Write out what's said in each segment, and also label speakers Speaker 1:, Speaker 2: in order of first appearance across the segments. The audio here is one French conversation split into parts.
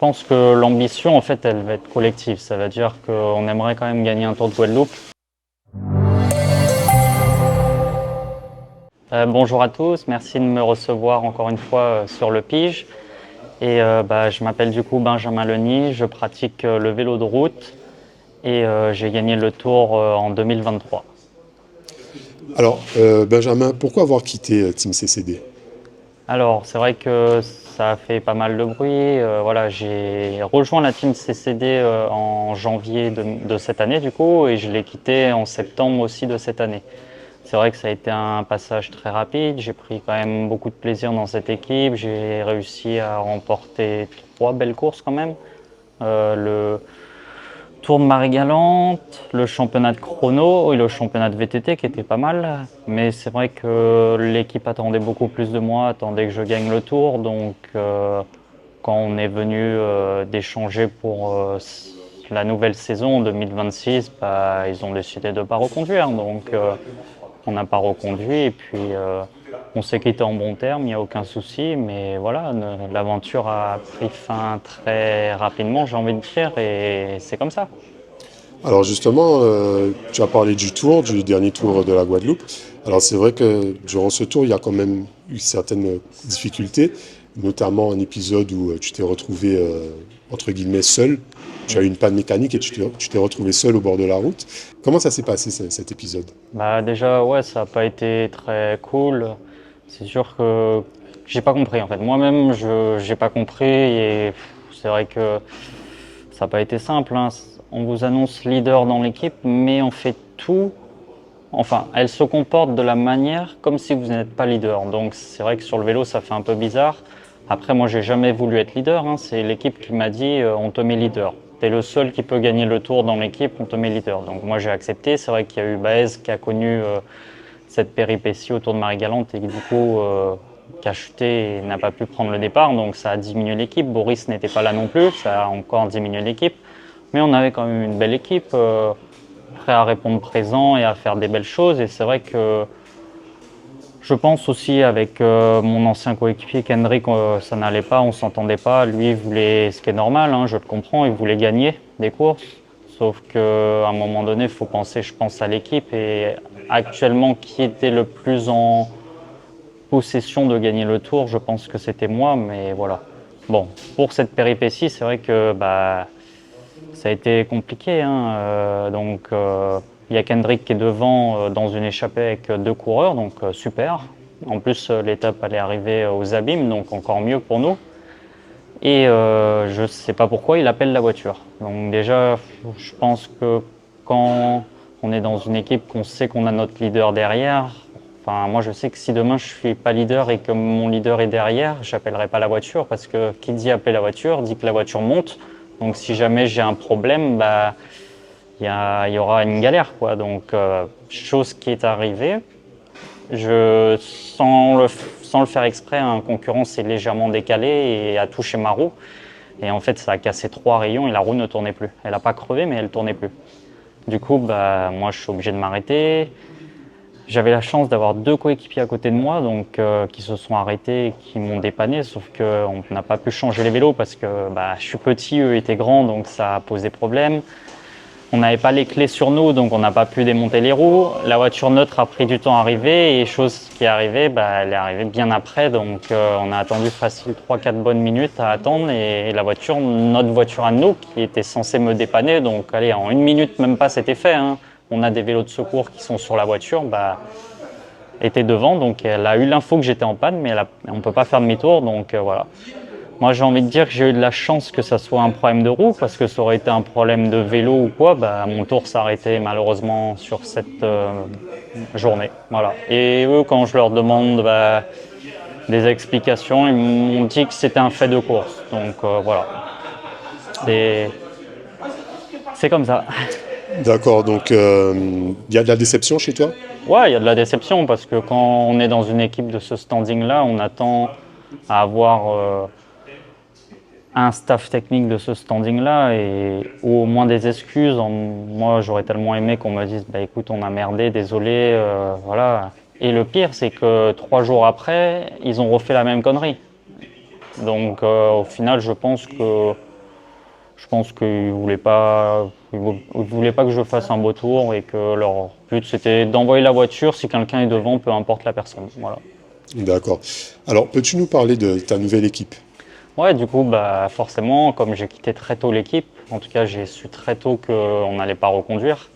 Speaker 1: pense que l'ambition, en fait, elle va être collective. Ça veut dire qu'on aimerait quand même gagner un Tour de Guadeloupe. Bonjour à tous, merci de me recevoir encore une fois sur le Pige. Je m'appelle du coup Benjamin Leny, je pratique le vélo de route et j'ai gagné le Tour en 2023.
Speaker 2: Alors, Benjamin, pourquoi avoir quitté Team CCD?
Speaker 1: Alors, c'est vrai que ça a fait pas mal de bruit. Voilà, j'ai rejoint la team CCD en janvier de cette année, du coup, et je l'ai quitté en septembre aussi de cette année. C'est vrai que ça a été un passage très rapide. J'ai pris quand même beaucoup de plaisir dans cette équipe. J'ai réussi à remporter 3 belles courses quand même. Le Tour de Marie-Galante, le championnat de chrono et le championnat de VTT qui était pas mal. Mais c'est vrai que l'équipe attendait beaucoup plus de moi, attendait que je gagne le Tour. Donc quand on est venu d'échanger pour la nouvelle saison 2026, ils ont décidé de ne pas reconduire. Donc on n'a pas reconduit et puis on s'est quitté en bon terme, il n'y a aucun souci. Mais voilà, l'aventure a pris fin très rapidement, j'ai envie de dire, et c'est comme ça.
Speaker 2: Alors justement, tu as parlé du tour, du dernier tour de la Guadeloupe. Alors c'est vrai que durant ce tour, il y a quand même eu certaines difficultés, notamment un épisode où tu t'es retrouvé, entre guillemets, seul. Tu as eu une panne mécanique et tu t'es retrouvé seul au bord de la route. Comment ça s'est passé cet épisode?
Speaker 1: Bah déjà ouais, ça n'a pas été très cool. C'est sûr que j'ai pas compris en fait. Moi-même je j'ai pas compris et c'est vrai que ça n'a pas été simple, hein. On vous annonce leader dans l'équipe, mais on fait tout. Enfin, elle se comporte de la manière comme si vous n'êtes pas leader. Donc c'est vrai que sur le vélo ça fait un peu bizarre. Après moi j'ai jamais voulu être leader, hein. C'est l'équipe qui m'a dit on te met leader. T'es le seul qui peut gagner le tour dans l'équipe, on te met leader. Donc moi j'ai accepté. C'est vrai qu'il y a eu Baez qui a connu cette péripétie autour de Marie-Galante et qui du coup qui a chuté et n'a pas pu prendre le départ. Donc ça a diminué l'équipe. Boris n'était pas là non plus, ça a encore diminué l'équipe. Mais on avait quand même une belle équipe, prêt à répondre présent et à faire des belles choses. Et c'est vrai que je pense aussi avec mon ancien coéquipier Kendrick, ça n'allait pas, on s'entendait pas. Lui il voulait, ce qui est normal, hein, je le comprends, il voulait gagner des courses. Sauf qu'à un moment donné, il faut penser, je pense, à l'équipe. Et actuellement, qui était le plus en possession de gagner le tour, je pense que c'était moi. Mais voilà. Bon, pour cette péripétie, c'est vrai que ça a été compliqué, hein. Il y a Kendrick qui est devant dans une échappée avec 2 coureurs, donc super. En plus, l'étape allait arriver aux abîmes, donc encore mieux pour nous. Et je ne sais pas pourquoi il appelle la voiture. Donc déjà, je pense que quand on est dans une équipe, qu'on sait qu'on a notre leader derrière, enfin moi je sais que si demain je suis pas leader et que mon leader est derrière, j'appellerai pas la voiture parce que qui dit appeler la voiture dit que la voiture monte. Donc si jamais j'ai un problème, il y aura une galère, quoi. Donc chose qui est arrivée, sans le faire exprès, un concurrent s'est légèrement décalé et a touché ma roue. Et en fait, ça a cassé 3 rayons et la roue ne tournait plus. Elle n'a pas crevé, mais elle ne tournait plus. Du coup, moi, je suis obligé de m'arrêter. J'avais la chance d'avoir 2 coéquipiers à côté de moi, donc qui se sont arrêtés et qui m'ont dépanné. Sauf qu'on n'a pas pu changer les vélos parce que je suis petit, eux étaient grands, donc ça a posé problème. On n'avait pas les clés sur nous, donc on n'a pas pu démonter les roues. La voiture neutre a pris du temps à arriver et chose qui est arrivée, elle est arrivée bien après. Donc on a attendu facile 3-4 bonnes minutes à attendre et notre voiture à nous, qui était censée me dépanner, donc allez, en 1 minute même pas c'était fait, hein. On a des vélos de secours qui sont sur la voiture, était devant, donc elle a eu l'info que j'étais en panne, mais on ne peut pas faire demi-tour, donc voilà. Moi, j'ai envie de dire que j'ai eu de la chance que ça soit un problème de roue, parce que ça aurait été un problème de vélo ou quoi, mon tour s'arrêtait malheureusement sur cette journée. Voilà. Et eux, quand je leur demande des explications, ils m'ont dit que c'était un fait de course. Donc voilà. C'est, c'est comme ça.
Speaker 2: D'accord, donc il y a de la déception chez toi?
Speaker 1: Ouais, il y a de la déception, parce que quand on est dans une équipe de ce standing-là, on attend à avoir un staff technique de ce standing-là ou au moins des excuses. Moi, j'aurais tellement aimé qu'on me dise écoute, on a merdé, désolé, voilà. Et le pire, c'est que 3 jours après, ils ont refait la même connerie. Donc, au final, je pense que Je pense qu'ils voulaient pas que je fasse un beau tour et que leur but c'était d'envoyer la voiture si quelqu'un est devant, peu importe la personne. Voilà.
Speaker 2: D'accord. Alors, peux-tu nous parler de ta nouvelle équipe?
Speaker 1: Ouais, du coup, bah, forcément, comme j'ai quitté très tôt l'équipe, en tout cas j'ai su très tôt qu'on n'allait pas reconduire,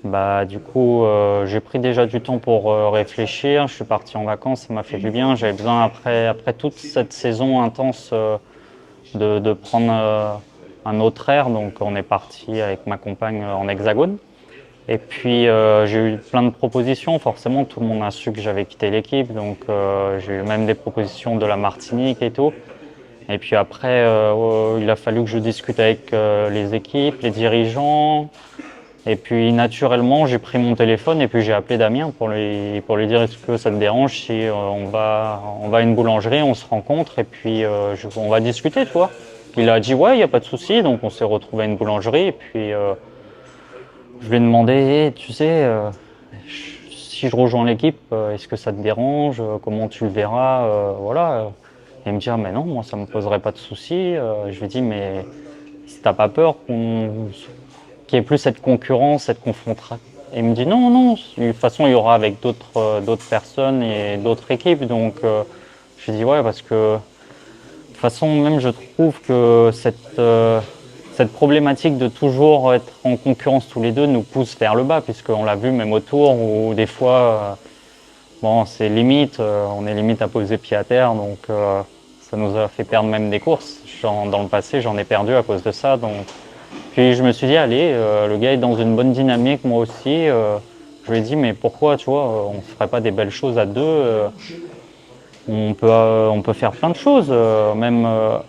Speaker 1: bah, du coup j'ai pris déjà du temps pour réfléchir, je suis parti en vacances, ça m'a fait du bien, j'avais besoin après toute cette saison intense de prendre un autre air, donc on est parti avec ma compagne en Hexagone. Et puis j'ai eu plein de propositions, forcément tout le monde a su que j'avais quitté l'équipe, donc j'ai eu même des propositions de la Martinique et tout. Et puis après, il a fallu que je discute avec les équipes, les dirigeants. Et puis naturellement, j'ai pris mon téléphone et puis j'ai appelé Damien pour lui dire est-ce que ça te dérange si on va à une boulangerie, on se rencontre et puis on va discuter, tu vois. Il a dit ouais, il n'y a pas de souci, donc on s'est retrouvé à une boulangerie et puis je lui ai demandé, tu sais, si je rejoins l'équipe, est-ce que ça te dérange, comment tu le verras, voilà. Et il me dit ah mais non, moi ça me poserait pas de souci. Je lui ai dit mais si t'as pas peur qu'il y ait plus cette concurrence, cette confrontation. Et il me dit non, non, de toute façon il y aura avec d'autres personnes et d'autres équipes. Donc je lui ai dit ouais parce que de toute façon même je trouve que cette problématique de toujours être en concurrence tous les deux nous pousse vers le bas, puisqu'on l'a vu même au tour où des fois, bon, c'est limite, on est limite à poser pied à terre, donc ça nous a fait perdre même des courses. Dans le passé, j'en ai perdu à cause de ça. Donc. Puis je me suis dit, allez, le gars est dans une bonne dynamique, moi aussi. Je lui ai dit, mais pourquoi, tu vois, on ne ferait pas des belles choses à deux on peut faire plein de choses, même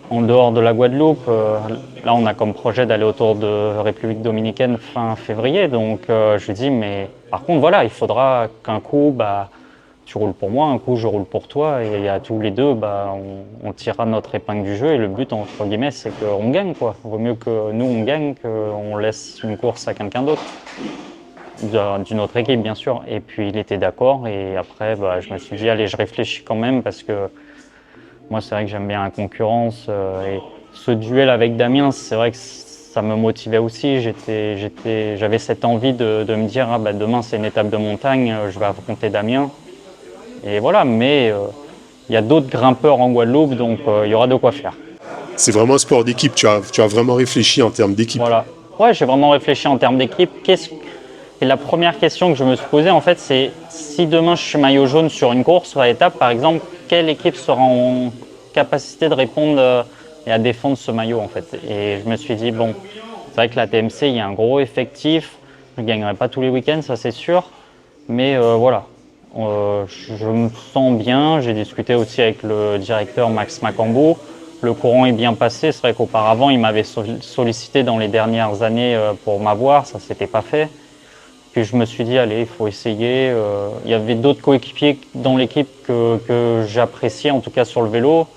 Speaker 1: en dehors de la Guadeloupe. Là, on a comme projet d'aller autour de République dominicaine fin février. Donc, je lui dis, mais par contre, voilà, il faudra qu'un coup, bah, tu roules pour moi, un coup, je roule pour toi. Et à tous les deux, bah, on tirera notre épingle du jeu. Et le but, entre guillemets, c'est qu'on gagne, quoi. Il vaut mieux que nous, on gagne, qu'on laisse une course à quelqu'un d'autre. D'une autre équipe bien sûr, et puis il était d'accord et après bah, je me suis dit allez je réfléchis quand même parce que moi c'est vrai que j'aime bien la concurrence et ce duel avec Damien c'est vrai que ça me motivait aussi, j'avais cette envie de me dire ah, bah, demain c'est une étape de montagne, je vais affronter Damien et voilà, mais il y a d'autres grimpeurs en Guadeloupe donc il y aura de quoi faire.
Speaker 2: C'est vraiment un sport d'équipe, tu as vraiment réfléchi en termes d'équipe.
Speaker 1: Voilà, ouais j'ai vraiment réfléchi en termes d'équipe. Et la première question que je me suis posée, en fait, c'est si demain je suis maillot jaune sur une course, sur l'étape, par exemple, quelle équipe sera en capacité de répondre et à défendre ce maillot, en fait. Et je me suis dit, bon, c'est vrai que la TMC, il y a un gros effectif, je ne gagnerai pas tous les week-ends, ça c'est sûr, mais voilà, je me sens bien. J'ai discuté aussi avec le directeur Max Macambou. Le courant est bien passé, c'est vrai qu'auparavant, il m'avait sollicité dans les dernières années pour m'avoir, ça ne s'était pas fait. Puis je me suis dit, allez, il faut essayer. Il y avait d'autres coéquipiers dans l'équipe que j'appréciais, en tout cas sur le vélo.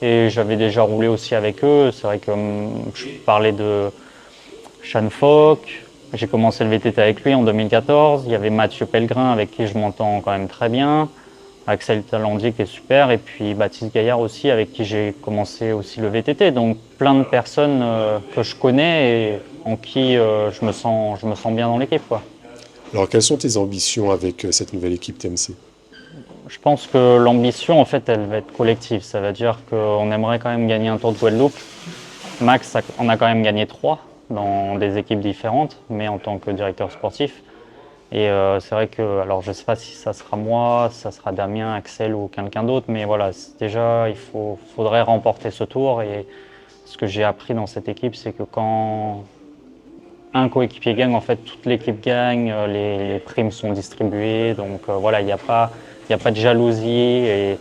Speaker 1: Et j'avais déjà roulé aussi avec eux. C'est vrai que je parlais de Sean Fock. J'ai commencé le VTT avec lui en 2014. Il y avait Mathieu Pellegrin avec qui je m'entends quand même très bien. Axel Talandier qui est super. Et puis Baptiste Gaillard aussi avec qui j'ai commencé aussi le VTT. Donc plein de personnes que je connais et en qui je me sens bien dans l'équipe, quoi.
Speaker 2: Alors, quelles sont tes ambitions avec cette nouvelle équipe TMC?
Speaker 1: Je pense que l'ambition, en fait, elle va être collective. Ça veut dire qu'on aimerait quand même gagner un Tour de Guadeloupe. Max en a quand même gagné 3 dans des équipes différentes, mais en tant que directeur sportif. Et c'est vrai que, alors je ne sais pas si ça sera moi, si ça sera Damien, Axel ou quelqu'un d'autre, mais voilà, déjà, faudrait remporter ce tour. Et ce que j'ai appris dans cette équipe, c'est que quand un coéquipier gagne, en fait, toute l'équipe gagne, les primes sont distribuées, donc voilà, il n'y a pas de jalousie. Et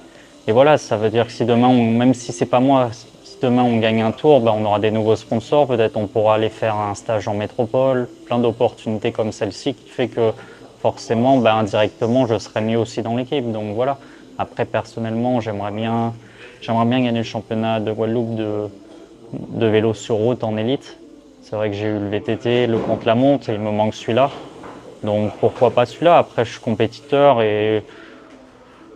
Speaker 1: voilà, ça veut dire que si demain, même si c'est pas moi, si demain on gagne un tour, on aura des nouveaux sponsors, peut-être on pourra aller faire un stage en métropole, plein d'opportunités comme celle-ci qui fait que forcément, indirectement, je serai mieux aussi dans l'équipe. Donc voilà, après personnellement, j'aimerais bien gagner le championnat de Guadeloupe de vélo sur route en élite. C'est vrai que j'ai eu le VTT, le contre-la-montre et il me manque celui-là. Donc pourquoi pas celui-là? Après, je suis compétiteur et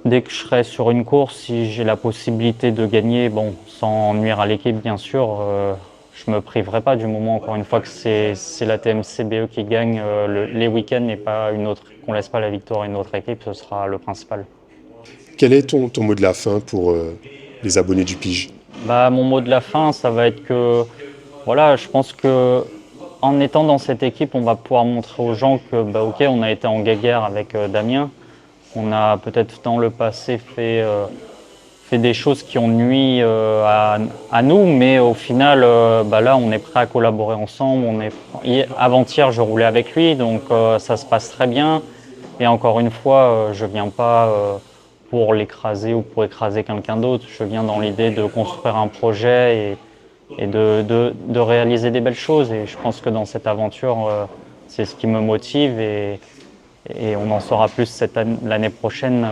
Speaker 1: dès que je serai sur une course, si j'ai la possibilité de gagner, bon, sans nuire à l'équipe bien sûr, je me priverai pas du moment, encore une fois, que c'est la TMCBE qui gagne les week-ends et pas une autre, qu'on laisse pas la victoire à une autre équipe, ce sera le principal.
Speaker 2: Quel est ton mot de la fin pour les abonnés du Pige?
Speaker 1: Bah, mon mot de la fin, ça va être que, voilà, je pense que en étant dans cette équipe, on va pouvoir montrer aux gens que, bah, ok, on a été en guéguerre avec Damien, on a peut-être dans le passé fait des choses qui ont nui à nous, mais au final, bah là, on est prêt à collaborer ensemble. Avant-hier, je roulais avec lui, donc ça se passe très bien. Et encore une fois, je viens pas pour l'écraser ou pour écraser quelqu'un d'autre. Je viens dans l'idée de construire un projet et de réaliser des belles choses. Et je pense que dans cette aventure, c'est ce qui me motive et on en saura plus l'année prochaine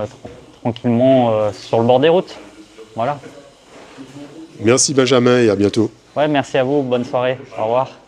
Speaker 1: tranquillement sur le bord des routes. Voilà.
Speaker 2: Merci Benjamin et à bientôt.
Speaker 1: Ouais, merci à vous. Bonne soirée. Au revoir.